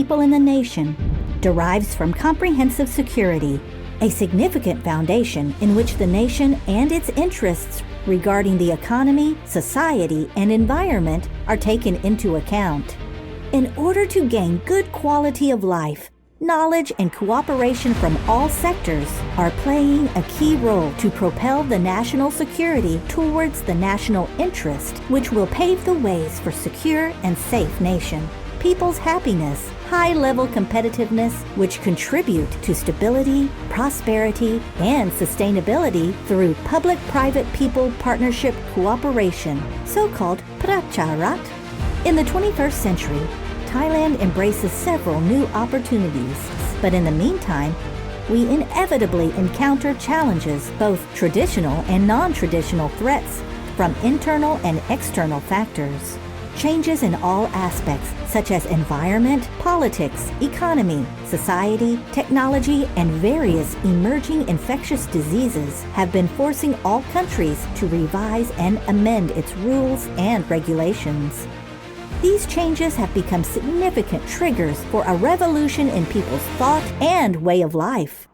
people in the nation derives from comprehensive security, a significant foundation in which the nation and its interests regarding the economy, society, and environment are taken into account. In order to gain good quality of life, knowledge and cooperation from all sectors are playing a key role to propel the national security towards the national interest, which will pave the ways for secure and safe nation, people's happiness, high-level competitiveness, which contribute to stability, prosperity, and sustainability through public-private-people partnership cooperation, so-called pracharat. In the 21st century, Thailand embraces several new opportunities, but in the meantime, we inevitably encounter challenges, both traditional and non-traditional threats, from internal and external factors. Changes in all aspects, such as environment, politics, economy, society, technology, and various emerging infectious diseases have been forcing all countries to revise and amend its rules and regulations. These changes have become significant triggers for a revolution in people's thought and way of life.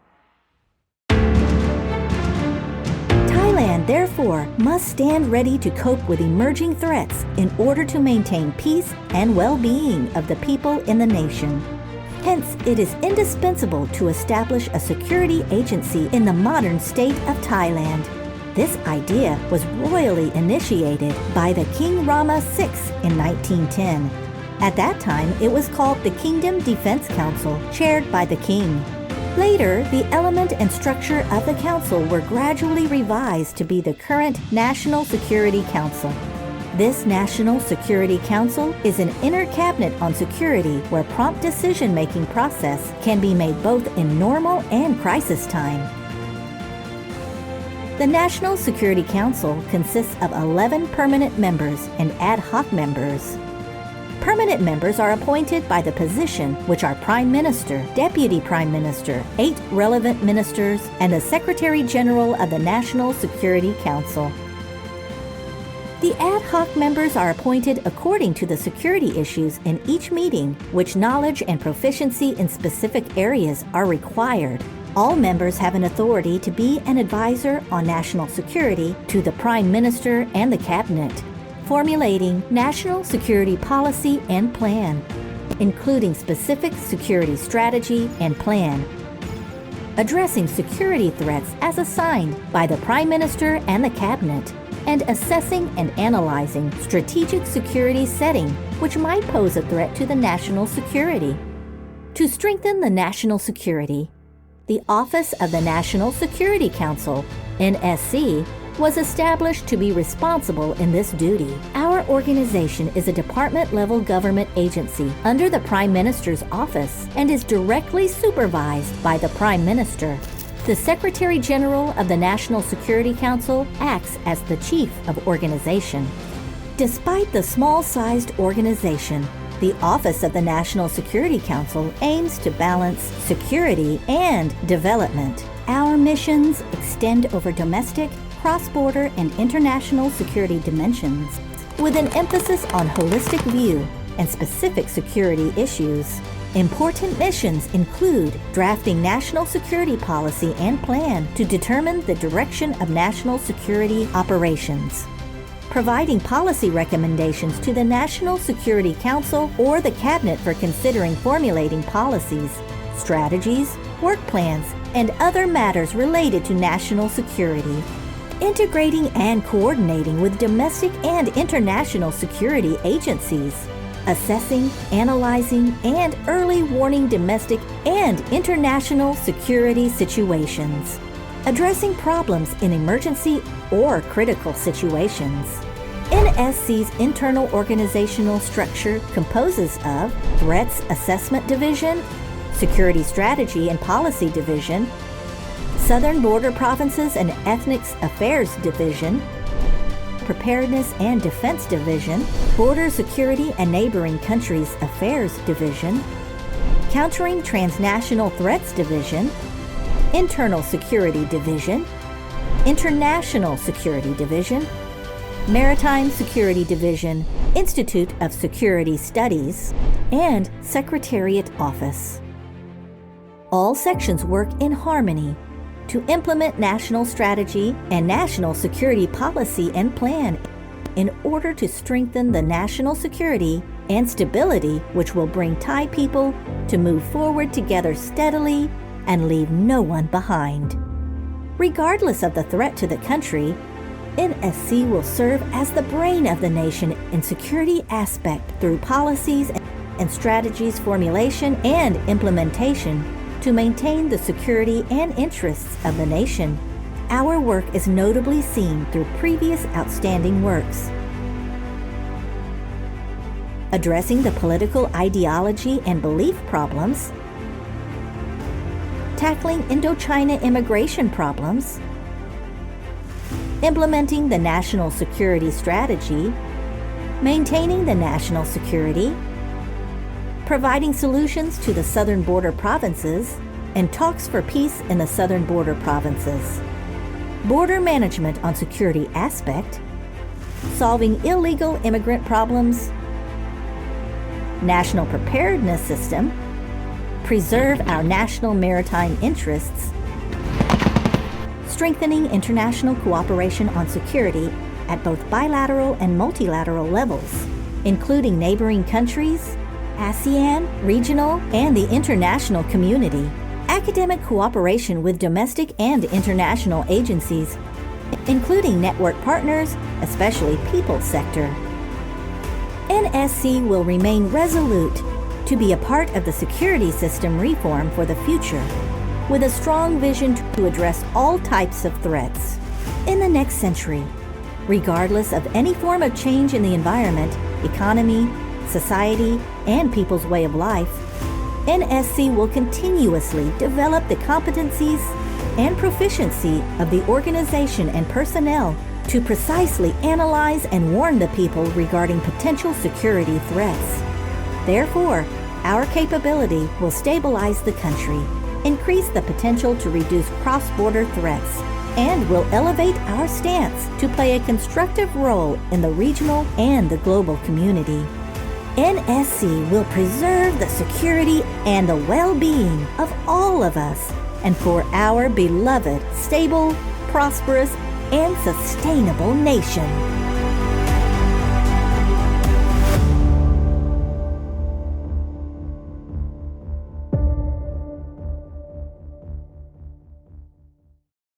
Thailand, therefore, must stand ready to cope with emerging threats in order to maintain peace and well-being of the people in the nation. Hence, it is indispensable to establish a security agency in the modern state of Thailand. This idea was royally initiated by the King Rama VI in 1910. At that time, it was called the Kingdom Defense Council, chaired by the king. Later, the element and structure of the council were gradually revised to be the current National Security Council. This National Security Council is an inner cabinet on security where prompt decision-making process can be made both in normal and crisis time. The National Security Council consists of 11 permanent members and ad hoc members. Permanent members are appointed by the position, which are Prime Minister, Deputy Prime Minister, 8 relevant ministers, and the Secretary General of the National Security Council. The ad hoc members are appointed according to the security issues in each meeting, which knowledge and proficiency in specific areas are required. All members have an authority to be an advisor on national security to the Prime Minister and the Cabinet, formulating national security policy and plan, including specific security strategy and plan, addressing security threats as assigned by the Prime Minister and the Cabinet, and assessing and analyzing strategic security setting which might pose a threat to the national security. To strengthen the national security, the Office of the National Security Council, NSC, was established to be responsible in this duty. Our organization is a department-level government agency under the Prime Minister's office and is directly supervised by the Prime Minister. The Secretary General of the National Security Council acts as the chief of organization. Despite the small-sized organization, the Office of the National Security Council aims to balance security and development. Our missions extend over domestic, cross-border, and international security dimensions, with an emphasis on holistic view and specific security issues. Important missions include drafting national security policy and plan to determine the direction of national security operations, providing policy recommendations to the National Security Council or the Cabinet for considering formulating policies, strategies, work plans, and other matters related to national security, integrating and coordinating with domestic and international security agencies, assessing, analyzing, and early warning domestic and international security situations, addressing problems in emergency or critical situations. NSC's internal organizational structure composes of Threats Assessment Division, Security Strategy and Policy Division, Southern Border Provinces and Ethnic Affairs Division, Preparedness and Defense Division, Border Security and Neighboring Countries Affairs Division, Countering Transnational Threats Division, Internal Security Division, International Security Division, Maritime Security Division, Institute of Security Studies, and Secretariat Office. All sections work in harmony to implement national strategy and national security policy and plan in order to strengthen the national security and stability, which will bring Thai people to move forward together steadily and leave no one behind. Regardless of the threat to the country, NSC will serve as the brain of the nation in security aspect through policies and strategies formulation and implementation to maintain the security and interests of the nation. Our work is notably seen through previous outstanding works. Addressing the political ideology and belief problems, tackling Indochina immigration problems, implementing the national security strategy, maintaining the national security, providing solutions to the southern border provinces, and talks for peace in the southern border provinces, border management on security aspect, solving illegal immigrant problems, national preparedness system, preserve our national maritime interests, strengthening international cooperation on security at both bilateral and multilateral levels, including neighboring countries, ASEAN, regional, and the international community, academic cooperation with domestic and international agencies, including network partners, especially people sector. NSC will remain resolute to be a part of the security system reform for the future, with a strong vision to address all types of threats in the next century, regardless of any form of change in the environment, economy, society, and people's way of life. NSC will continuously develop the competencies and proficiency of the organization and personnel to precisely analyze and warn the people regarding potential security threats. Therefore, our capability will stabilize the country, increase the potential to reduce cross-border threats, and will elevate our stance to play a constructive role in the regional and the global community. NSC will preserve the security and the well-being of all of us and for our beloved, stable, prosperous, and sustainable nation.